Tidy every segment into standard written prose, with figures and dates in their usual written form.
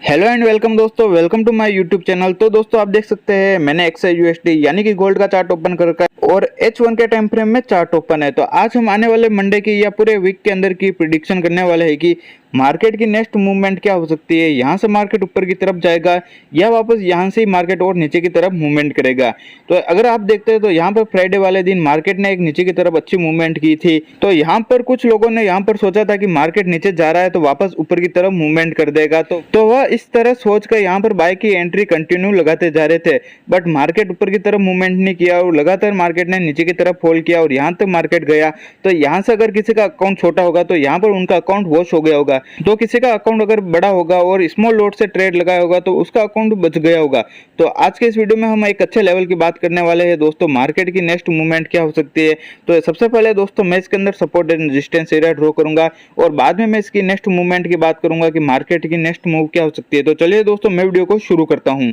Hello and welcome दोस्तों, welcome to my YouTube channel. तो दोस्तों आप देख सकते हैं मैंने XAUSD यानी कि गोल्ड का चार्ट ओपन कर रखा है और H1 के टाइम फ्रेम में चार्ट ओपन है। तो आज हम आने वाले मंडे की या पूरे वीक के अंदर की प्रिडिक्शन करने वाले हैं कि मार्केट की नेक्स्ट मूवमेंट क्या हो सकती है। यहाँ से मार्केट ऊपर की तरफ जाएगा या वापस यहाँ से ही मार्केट और नीचे की तरफ मूवमेंट करेगा। तो अगर आप देखते हैं तो यहाँ पर फ्राइडे वाले दिन मार्केट ने एक नीचे की तरफ अच्छी मूवमेंट की थी। तो यहाँ पर कुछ लोगों ने यहाँ पर सोचा था कि मार्केट नीचे जा रहा है तो वापस ऊपर की तरफ मूवमेंट कर देगा। तो वह इस तरह सोच कर यहाँ पर बाय की एंट्री कंटिन्यू लगाते जा रहे थे, बट मार्केट ऊपर की तरफ मूवमेंट नहीं किया और लगातार मार्केट ने नीचे की तरफ फॉल किया और यहाँ तक मार्केट गया। तो यहाँ से अगर किसी का अकाउंट छोटा होगा तो यहाँ पर उनका अकाउंट वॉश हो गया होगा। तो किसी का अकाउंट अगर बड़ा होगा और स्मॉल लॉट से ट्रेड लगाया होगा तो उसका अकाउंट बच गया होगा। तो आज के इस वीडियो में हम एक अच्छे लेवल की बात करने वाले हैं दोस्तों, मार्केट की नेक्स्ट मूवमेंट क्या हो सकती है। तो सबसे पहले दोस्तों मैं इसके अंदर support and resistance area draw करूंगा और बाद में मैं इसकी नेक्स्ट मूवमेंट की बात करूंगा कि मार्केट की नेक्स्ट मूव क्या हो सकती है। तो चलिए दोस्तों मैं वीडियो को शुरू करता हूं।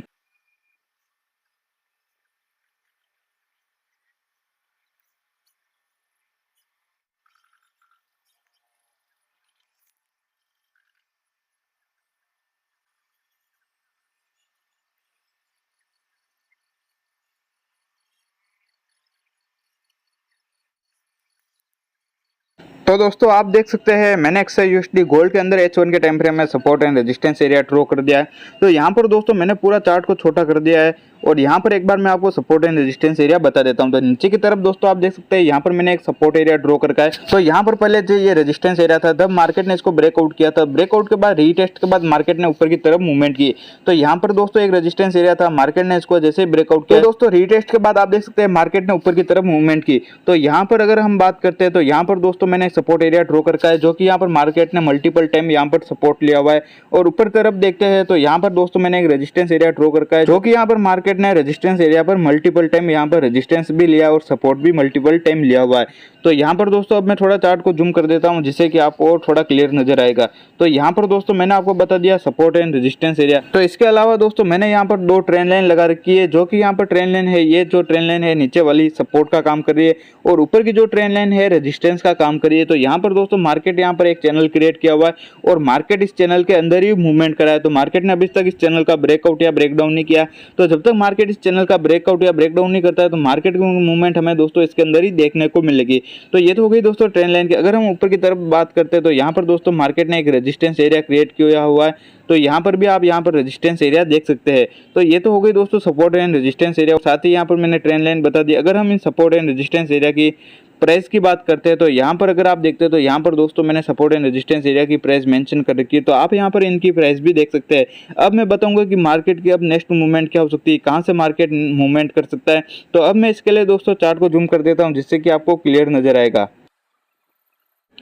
तो दोस्तों आप देख सकते हैं मैंने XAUSD गोल्ड के अंदर H1 के टाइम फ्रेम में support and resistance area draw कर दिया है। तो यहाँ पर दोस्तों मैंने पूरा चार्ट को छोटा कर दिया है और यहाँ पर एक बार मैं आपको सपोर्ट एंड रेजिस्टेंस एरिया बता देता हूँ। तो नीचे की तरफ दोस्तों आप देख सकते हैं यहाँ पर मैंने एक सपोर्ट एरिया ड्रॉ करके है। तो यहाँ पर पहले जो ये रेजिस्टेंस एरिया था तब मार्केट ने इसको ब्रेकआउट किया था। ब्रेकआउट के बाद रीटेस्ट के बाद मार्केट ने ऊपर की तरफ मूवमेंट की। तो यहाँ पर दोस्तों एक रेजिस्टेंस एरिया था, मार्केट ने इसको जैसे ब्रेकआउट किया दोस्तों रीटेस्ट के बाद आप देख सकते हैं मार्केट ने ऊपर की तरफ मूवमेंट की। तो यहाँ पर अगर हम बात करते हैं तो यहाँ पर दोस्तों मैंने सपोर्ट एरिया ड्रॉ करके है जो कि यहाँ पर मार्केट ने मल्टीपल टाइम यहाँ पर सपोर्ट लिया हुआ है। और ऊपर तरफ देखते हैं तो यहाँ पर दोस्तों मैंने एक रेजिस्टेंस एरिया ड्रॉ करके है जो कि यहाँ पर मार्केट ने रेजिस्टेंस एरिया पर मल्टीपल टाइम यहाँ पर रेजिस्टेंस भी लिया और सपोर्ट भी मल्टीपल टाइम लिया हुआ है। तो यहाँ पर दोस्तों अब मैं थोड़ा चार्ट को जूम कर देता हूँ जिससे कि आपको और थोड़ा क्लियर नजर आएगा। तो यहाँ पर दोस्तों मैंने आपको बता दिया सपोर्ट एंड रेजिस्टेंस एरिया। तो इसके अलावा दोस्तों मैंने यहाँ पर दो ट्रेंड लाइन लगा रखी है जो कि यहाँ पर ट्रेंड लाइन है, ये जो ट्रेंड लाइन है नीचे वाली सपोर्ट का काम कर रही है और ऊपर की जो ट्रेंड लाइन है रेजिस्टेंस का काम कर रही है। तो यहाँ पर दोस्तों मार्केट यहाँ पर एक चैनल क्रिएट किया हुआ है और मार्केट इस चैनल के अंदर ही मूवमेंट करा है। तो मार्केट ने अभी तक इस चैनल का ब्रेकआउट या ब्रेकडाउन नहीं किया। तो जब तक मार्केट इस चैनल का ब्रेकआउट या ब्रेकडाउन नहीं करता है तो मार्केट की मूवमेंट हमें दोस्तों इसके अंदर ही देखने को मिलेगी। तो ये तो हो गई दोस्तों ट्रेंड लाइन की। अगर हम ऊपर की तरफ बात करते हैं तो यहाँ पर दोस्तों मार्केट ने एक रेजिस्टेंस एरिया क्रिएट किया हुआ है। तो यहाँ पर भी आप यहाँ पर रेजिस्टेंस एरिया देख सकते हैं। तो ये तो हो गई दोस्तों सपोर्ट एंड रेजिस्टेंस एरिया, साथ ही यहाँ पर मैंने ट्रेंड लाइन बता दी। अगर हम इन सपोर्ट एंड रेजिस्टेंस एरिया की प्राइस की बात करते हैं तो यहाँ पर अगर आप देखते हैं तो यहाँ पर दोस्तों मैंने सपोर्ट एंड रेजिस्टेंस एरिया की प्राइस मेंशन कर रखी है। तो आप यहाँ पर इनकी प्राइस भी देख सकते हैं। अब मैं बताऊंगा कि मार्केट की अब नेक्स्ट मूवमेंट क्या हो सकती है, कहाँ से मार्केट मूवमेंट कर सकता है। तो अब मैं इसके लिए दोस्तों चार्ट को जूम कर देता हूँ जिससे कि आपको क्लियर नजर आएगा।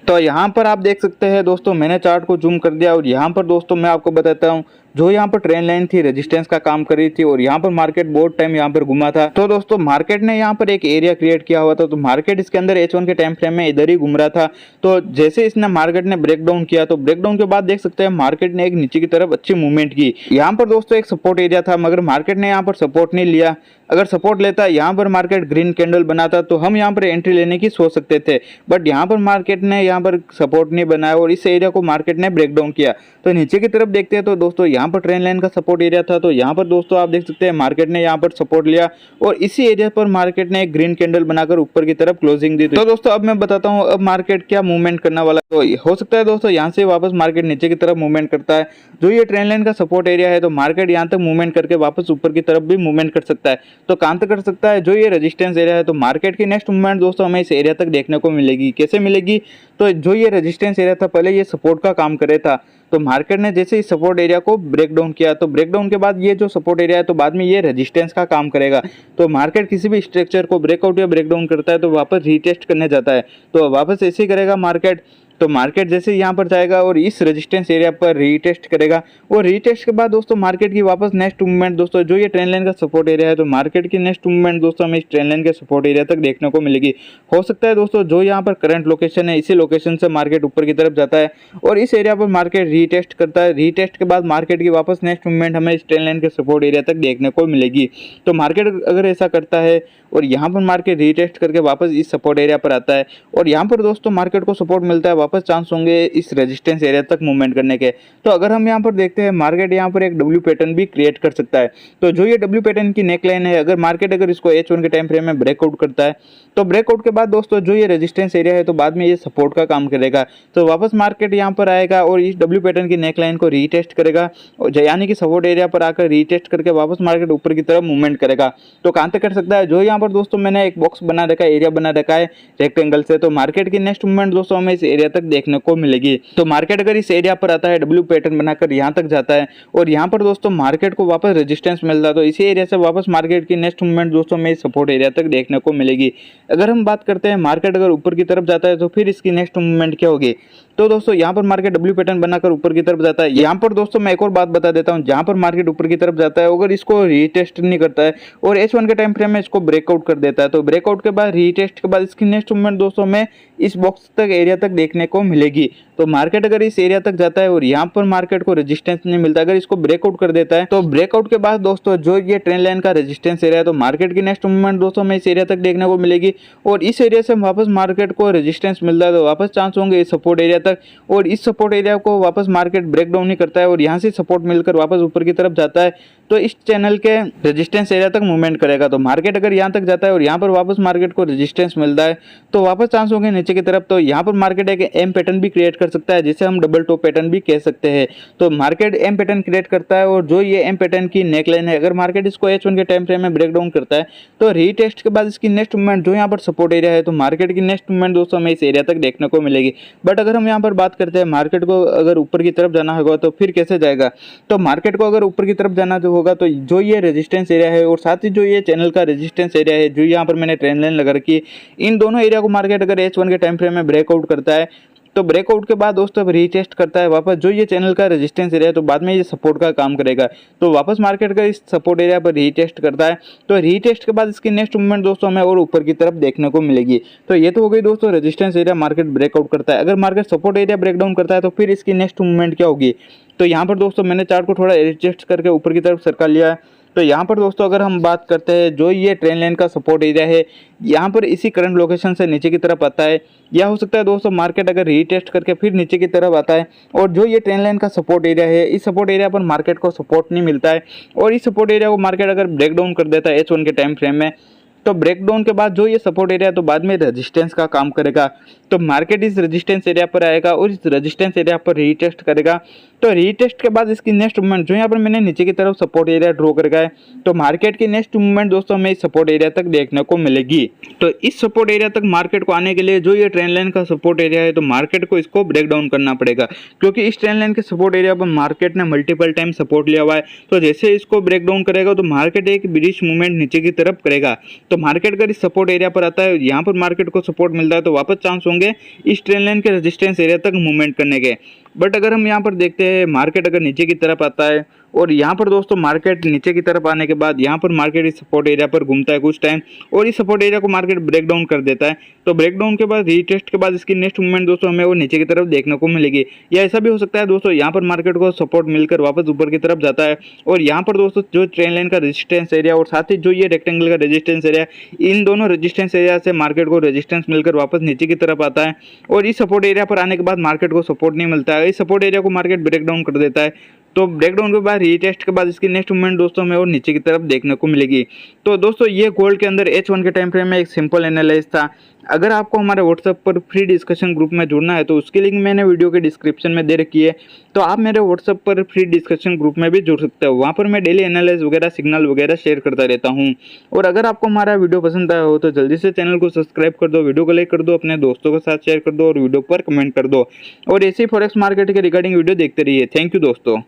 तो यहाँ पर आप देख सकते हैं दोस्तों मैंने चार्ट को जूम कर दिया और यहाँ पर दोस्तों मैं आपको बताता हूँ जो यहाँ पर ट्रेंड लाइन थी रेजिस्टेंस का काम कर रही थी और यहाँ पर मार्केट बहुत टाइम यहाँ पर घुमा था। तो दोस्तों मार्केट ने यहाँ पर एक एरिया क्रिएट किया हुआ था। तो मार्केट इसके अंदर H1 के टाइम फ्रेम में इधर ही घूम रहा था। तो जैसे इसने मार्केट ने ब्रेकडाउन किया तो ब्रेकडाउन के बाद देख सकते हैं मार्केट ने एक नीचे की तरफ अच्छी मूवमेंट की। यहाँ पर दोस्तों एक सपोर्ट एरिया था मगर मार्केट ने यहाँ पर सपोर्ट नहीं लिया। अगर सपोर्ट लेता यहाँ पर मार्केट ग्रीन कैंडल बनाता तो हम यहाँ पर एंट्री लेने की सोच सकते थे, बट यहाँ पर मार्केट ने यहाँ पर सपोर्ट नहीं बनाया और इस एरिया को मार्केट ने ब्रेकडाउन किया। तो नीचे की तरफ देखते हैं तो दोस्तों यहाँ पर ट्रेंड लाइन का सपोर्ट एरिया था। तो यहाँ पर दोस्तों आप देख सकते हैं मार्केट ने यहाँ पर सपोर्ट लिया और इसी एरिया पर मार्केट ने एक ग्रीन कैंडल बनाकर ऊपर की तरफ क्लोजिंग दी। तो दोस्तों अब मैं बताता हूँ अब मार्केट क्या मूवमेंट करने वाला है। तो हो सकता है दोस्तों यहाँ से वापस मार्केट नीचे की तरफ मूवमेंट करता है। जो ये ट्रेंड लाइन का सपोर्ट एरिया है तो मार्केट यहाँ तक मूवमेंट करके वापस ऊपर की तरफ भी मूवमेंट कर सकता है। तो कहाँ तक कर सकता है, जो ये रेजिस्टेंस एरिया है तो मार्केट की नेक्स्ट मूवमेंट दोस्तों हमें इस एरिया तक देखने को मिलेगी। कैसे मिलेगी, तो जो ये रेजिस्टेंस एरिया था पहले ये सपोर्ट का काम करे था। तो मार्केट ने जैसे इस सपोर्ट एरिया को ब्रेकडाउन किया तो ब्रेकडाउन के बाद ये जो सपोर्ट एरिया है तो बाद में ये रेजिस्टेंस का काम करेगा। तो मार्केट किसी भी स्ट्रक्चर को ब्रेकआउट या ब्रेकडाउन करता है तो वापस रीटेस्ट करने जाता है। तो वापस ऐसे ही करेगा मार्केट। तो मार्केट जैसे यहाँ पर जाएगा और इस रेजिस्टेंस एरिया पर रीटेस्ट करेगा और रीटेस्ट के बाद दोस्तों मार्केट की वापस नेक्स्ट मूवमेंट दोस्तों जो ये ट्रेंड लाइन का सपोर्ट एरिया है तो मार्केट की नेक्स्ट मूवमेंट दोस्तों हमें इस ट्रेंड लाइन के सपोर्ट एरिया तक देखने को मिलेगी। हो सकता है दोस्तों जो यहाँ पर करंट लोकेशन है इसी लोकेशन से मार्केट ऊपर की तरफ जाता है और इस एरिया पर मार्केट रीटेस्ट करता है। रीटेस्ट के बाद मार्केट की वापस नेक्स्ट मूवमेंट हमें इस ट्रेंड लाइन के सपोर्ट एरिया तक देखने को मिलेगी। तो मार्केट अगर ऐसा करता है और यहाँ पर मार्केट रीटेस्ट करके वापस इस सपोर्ट एरिया पर आता है और यहाँ पर दोस्तों मार्केट को सपोर्ट मिलता है, वापस चांस होंगे इस रेजिस्टेंस एरिया तक मूवमेंट करने के। तो अगर हम यहाँ पर देखते हैं मार्केट यहाँ पर एक डब्ल्यू पैटर्न भी क्रिएट कर सकता है। तो जो ये डब्ल्यू पैटर्न की नेकलाइन है, अगर मार्केट अगर इसको H1 के टाइम फ्रेम में ब्रेकआउट करता है तो ब्रेकआउट के बाद दोस्तों जो ये रेजिस्टेंस एरिया है तो बाद में ये सपोर्ट का काम करेगा। तो वापस मार्केट यहाँ पर आएगा और इस डब्ल्यू पैटर्न की नेकलाइन को रीटेस्ट करेगा, यानी कि सपोर्ट एरिया पर आकर रीटेस्ट करके वापस मार्केट ऊपर की तरफ मूवमेंट करेगा। तो कहां तक कर सकता है, जो यहाँ पर दोस्तों मैंने एक बॉक्स बना रखा है, एरिया बना रखा है रेक्टेंगल से, तो मार्केट की नेक्स्ट मूवमेंट दोस्तों हमें इस एरिया तक देखने को मिलेगी। तो मार्केट अगर इस एरिया पर आता है, डब्ल्यू पैटर्न बनाकर यहाँ तक जाता है और यहाँ पर दोस्तों मार्केट को वापस रेजिस्टेंस मिलता है, तो इसी एरिया से वापस मार्केट की नेक्स्ट मूवमेंट दोस्तों हमें सपोर्ट एरिया तक देखने को मिलेगी। अगर हम बात करते हैं मार्केट अगर ऊपर की तरफ जाता है तो फिर इसकी नेक्स्ट मूवमेंट क्या होगी। तो दोस्तों यहाँ पर मार्केट डब्ल्यू पैटर्न बनाकर ऊपर की तरफ जाता है। यहाँ पर दोस्तों मैं एक और बात बता देता हूँ, जहाँ पर मार्केट ऊपर की तरफ जाता है अगर इसको रीटेस्ट नहीं करता है और H1 के टाइम फ्रेम में इसको ब्रेकआउट कर देता है, तो ब्रेकआउट के बाद रीटेस्ट के बाद इसकी नेक्स्ट मूवमेंट दोस्तों में इस बॉक्स तक एरिया तक देखने को मिलेगी। तो मार्केट अगर इस एरिया तक जाता है और यहाँ पर मार्केट को रेजिस्टेंस नहीं मिलता, अगर इसको ब्रेकआउट कर देता है तो ब्रेकआउट के बाद दोस्तों जो ये ट्रेंड लाइन का रेजिस्टेंस एरिया है तो मार्केट की नेक्स्ट मूवमेंट दोस्तों में इस एरिया तक देखने को मिलेगी और इस एरिया से वापस मार्केट को रेजिस्टेंस मिलता है तो वापस चांस होंगे इस सपोर्ट एरिया तक और इस सपोर्ट एरिया को वापस मार्केट ब्रेक डाउन नहीं करता है और यहाँ से सपोर्ट मिलकर वापस ऊपर की तरफ जाता है तो इस चैनल के रेजिस्टेंस एरिया तक मूवमेंट करेगा। तो मार्केट अगर यहाँ तक जाता है और यहाँ पर वापस मार्केट को रेजिस्टेंस मिलता है तो वापस चांस होंगे नीचे की तरफ। तो यहाँ पर मार्केट एक एम पैटर्न भी क्रिएट कर सकता है जिसे हम डबल टॉप पैटर्न भी कह सकते हैं। तो मार्केट एम पैटर्न क्रिएट करता है और जो ये एम पैटर्न की नेकलाइन है, अगर मार्केट इसको H1 के टाइम फ्रेम में ब्रेक डाउन करता है तो रीटेस्ट के बाद इसकी नेक्स्ट मूवमेंट जो यहाँ पर सपोर्ट एरिया है तो मार्केट की नेक्स्ट मूवमेंट दोस्तों हमें इस एरिया तक देखने को मिलेगी। बट अगर हम यहाँ पर बात करते हैं मार्केट को अगर ऊपर की तरफ जाना होगा तो फिर कैसे जाएगा। तो मार्केट को अगर ऊपर की तरफ जाना होगा तो जो ये रेजिस्टेंस एरिया है और साथ ही जो ये चैनल का रेजिस्टेंस एरिया है, जो यहाँ पर मैंने ट्रेंड लाइन लगा रखी है, इन दोनों एरिया को मार्केट अगर H1 के टाइम फ्रेम में ब्रेकआउट करता है तो ब्रेकआउट के बाद दोस्तों रीटेस्ट करता है वापस जो ये चैनल का रेजिस्टेंस एरिया है तो बाद में ये सपोर्ट का काम करेगा। तो वापस मार्केट का इस सपोर्ट एरिया पर रीटेस्ट करता है तो रीटेस्ट के बाद इसकी नेक्स्ट मूवमेंट दोस्तों हमें और ऊपर की तरफ देखने को मिलेगी। तो ये तो हो गई दोस्तों रेजिस्टेंस एरिया, मार्केट ब्रेकआउट करता है। अगर मार्केट सपोर्ट एरिया ब्रेकडाउन करता है तो फिर इसकी नेक्स्ट मूवमेंट क्या होगी। तो यहाँ पर दोस्तों मैंने चार्ट को थोड़ा एडजस्ट करके ऊपर की तरफ सरका लिया है। तो यहाँ पर दोस्तों अगर हम बात करते हैं जो ये ट्रेंड लाइन का सपोर्ट एरिया है यहाँ पर इसी करंट लोकेशन से नीचे की तरफ आता है, या हो सकता है दोस्तों मार्केट अगर रीटेस्ट करके फिर नीचे की तरफ आता है और जो ये ट्रेंड लाइन का सपोर्ट एरिया है इस सपोर्ट एरिया पर मार्केट को सपोर्ट नहीं मिलता है और इस सपोर्ट एरिया को मार्केट अगर ब्रेक डाउन कर देता है H1 के टाइम फ्रेम में तो ब्रेकडाउन के बाद जो ये सपोर्ट एरिया तो बाद में रेजिस्टेंस का काम करेगा। तो मार्केट इस रेजिस्टेंस एरिया पर आएगा और इस रेजिस्टेंस एरिया पर रीटेस्ट करेगा। तो रीटेस्ट के बाद इसकी नेक्स्ट मूवमेंट जो यहाँ पर मैंने नीचे की तरफ सपोर्ट एरिया ड्रॉ कर गया है तो मार्केट की नेक्स्ट मूवमेंट दोस्तों हमें इस सपोर्ट एरिया तक देखने को मिलेगी। तो इस सपोर्ट एरिया तक मार्केट को आने के लिए जो ये ट्रेंड लाइन का सपोर्ट एरिया है तो मार्केट को इसको ब्रेक डाउन करना पड़ेगा, क्योंकि इस ट्रेंड लाइन के सपोर्ट एरिया पर मार्केट ने मल्टीपल टाइम सपोर्ट लिया हुआ है। तो जैसे इसको ब्रेक डाउन करेगा तो मार्केट एक ब्रिश मूवमेंट नीचे की तरफ करेगा। तो मार्केट अगर इस सपोर्ट एरिया पर आता है, यहाँ पर मार्केट को सपोर्ट मिलता है तो वापस चांस होंगे इस ट्रेंड लाइन के रेजिस्टेंस एरिया तक मूवमेंट करने के। बट अगर हम यहाँ पर देखते हैं मार्केट अगर नीचे की तरफ आता है और यहाँ पर दोस्तों मार्केट नीचे की तरफ आने के बाद यहाँ पर मार्केट इस सपोर्ट एरिया पर घूमता है कुछ टाइम और इस सपोर्ट एरिया को मार्केट ब्रेक डाउन कर देता है। तो ब्रेक डाउन के बाद रीटेस्ट के बाद इसकी नेक्स्ट मूवमेंट दोस्तों हमें वो नीचे की तरफ देखने को मिलेगी। या ऐसा भी हो सकता है दोस्तों यहाँ पर मार्केट को सपोर्ट मिलकर वापस ऊपर की तरफ जाता है और यहाँ पर दोस्तों जो ट्रेंड लाइन का रेजिस्टेंस एरिया और साथ ही जो ये रेक्टेंगल का रेजिस्टेंस एरिया, इन दोनों रेजिस्टेंस एरिया से मार्केट को रेजिस्टेंस मिलकर वापस नीचे की तरफ आता है और इस सपोर्ट एरिया पर आने के बाद मार्केट को सपोर्ट नहीं मिलता है, इस सपोर्ट एरिया को मार्केट ब्रेक डाउन कर देता है। तो ब्रेकडाउन के बाद रीटेस्ट के बाद इसकी नेक्स्ट मूवमेंट दोस्तों हमें और नीचे की तरफ देखने को मिलेगी। तो दोस्तों ये गोल्ड के अंदर H1 के टाइम फ्रेम में एक सिंपल एनालिसिस था। अगर आपको हमारे व्हाट्सएप पर फ्री डिस्कशन ग्रुप में जुड़ना है तो उसकी लिंक मैंने वीडियो के डिस्क्रिप्शन में दे रखी है, तो आप मेरे व्हाट्सएप पर फ्री डिस्कशन ग्रुप में भी जुड़ सकते हो। वहाँ पर मैं डेली एनालिसिस वगैरह सिग्नल वगैरह शेयर करता रहता हूँ। और अगर आपको हमारा वीडियो पसंद आया हो तो जल्दी से चैनल को सब्सक्राइब कर दो, वीडियो को लाइक कर दो, अपने दोस्तों के साथ शेयर कर दो और वीडियो पर कमेंट कर दो और ऐसे ही फॉरेक्स मार्केट के रिगार्डिंग वीडियो देखते रहिए। थैंक यू दोस्तों।